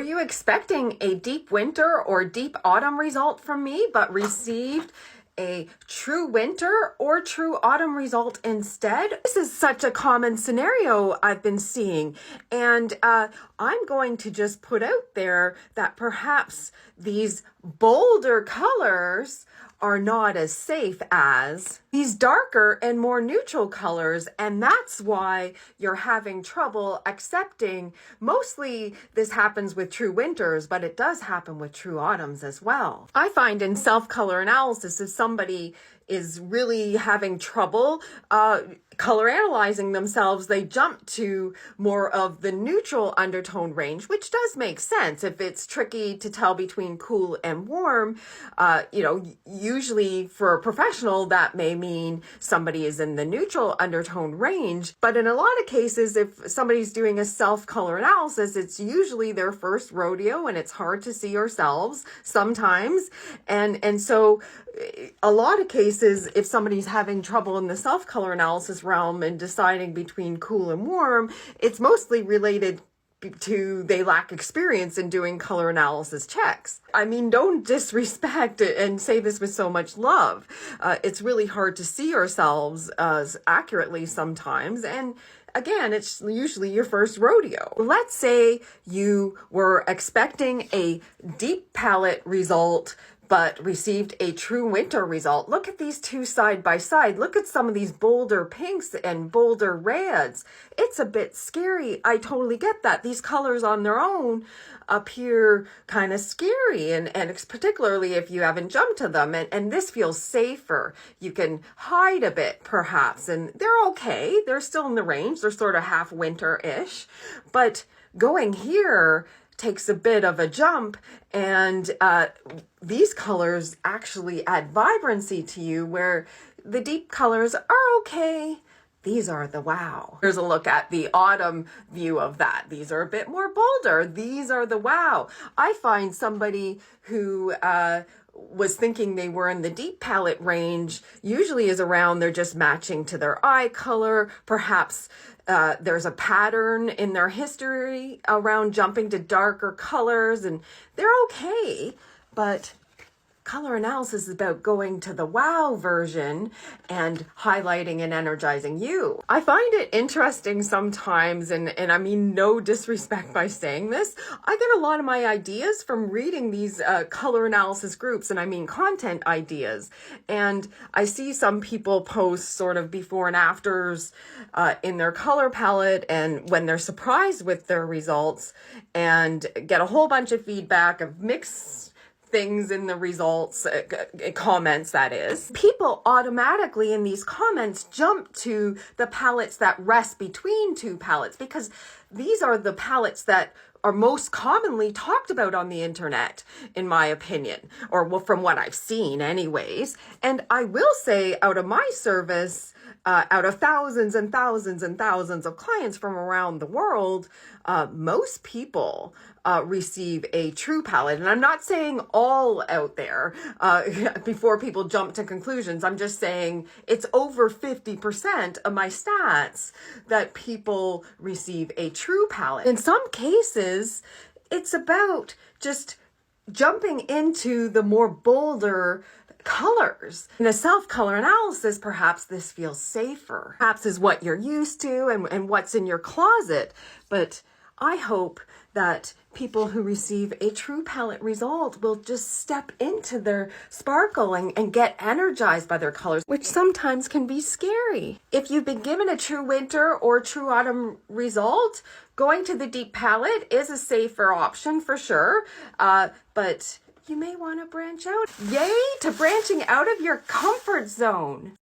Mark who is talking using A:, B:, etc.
A: you expecting a deep winter or deep autumn result from me, but received a true winter or true autumn result instead? This is such a common scenario I've been seeing, and I'm going to just put out there that perhaps these bolder colors are not as safe as these darker and more neutral colors, and that's why you're having trouble accepting. Mostly this happens with true winters, but it does happen with true autumns as well. I find in self-color analysis, if somebody is really having trouble color analyzing themselves, they jump to more of the neutral undertone range, which does make sense. If it's tricky to tell between cool and warm, usually for a professional, that may mean somebody is in the neutral undertone range. But in a lot of cases, if somebody's doing a self-color analysis, it's usually their first rodeo and it's hard to see yourselves sometimes. And so a lot of cases, if somebody's having trouble in the self-color analysis realm and deciding between cool and warm, it's mostly related to they lack experience in doing color analysis checks. I mean, don't disrespect it and say this with so much love. It's really hard to see ourselves as accurately sometimes, and again, it's usually your first rodeo. Let's say you were expecting a deep palette result but received a true winter result. Look at these two side by side. Look at some of these bolder pinks and bolder reds. It's a bit scary. I totally get that. These colors on their own appear kind of scary, and particularly if you haven't jumped to them. And this feels safer. You can hide a bit perhaps, and they're okay. They're still in the range. They're sort of half winter-ish. But going here takes a bit of a jump, and these colors actually add vibrancy to you, where the deep colors are okay. These are the wow. Here's a look at the autumn view of that. These are a bit more bolder. These are the wow. I find somebody who was thinking they were in the deep palette range usually is around, they're just matching to their eye color. Perhaps there's a pattern in their history around jumping to darker colors, and they're okay. But color analysis is about going to the wow version and highlighting and energizing you. I find it interesting sometimes, and I mean no disrespect by saying this, I get a lot of my ideas from reading these color analysis groups, and I mean content ideas. And I see some people post sort of before and afters in their color palette, and when they're surprised with their results and get a whole bunch of feedback of mixed things in the results, comments that is, people automatically in these comments jump to the palettes that rest between two palettes, because these are the palettes that are most commonly talked about on the internet, in my opinion, or well, from what I've seen anyways. And I will say, out of my service, out of thousands and thousands and thousands of clients from around the world, most people receive a true palette. And I'm not saying all out there before people jump to conclusions. I'm just saying it's over 50% of my stats that people receive a true palette. In some cases, it's about just jumping into the more bolder colors. In a self-color analysis, perhaps this feels safer. Perhaps is what you're used to and what's in your closet. But I hope that people who receive a true palette result will just step into their sparkle and get energized by their colors, which sometimes can be scary. If you've been given a true winter or true autumn result, going to the deep palette is a safer option for sure, but you may want to branch out. Yay to branching out of your comfort zone.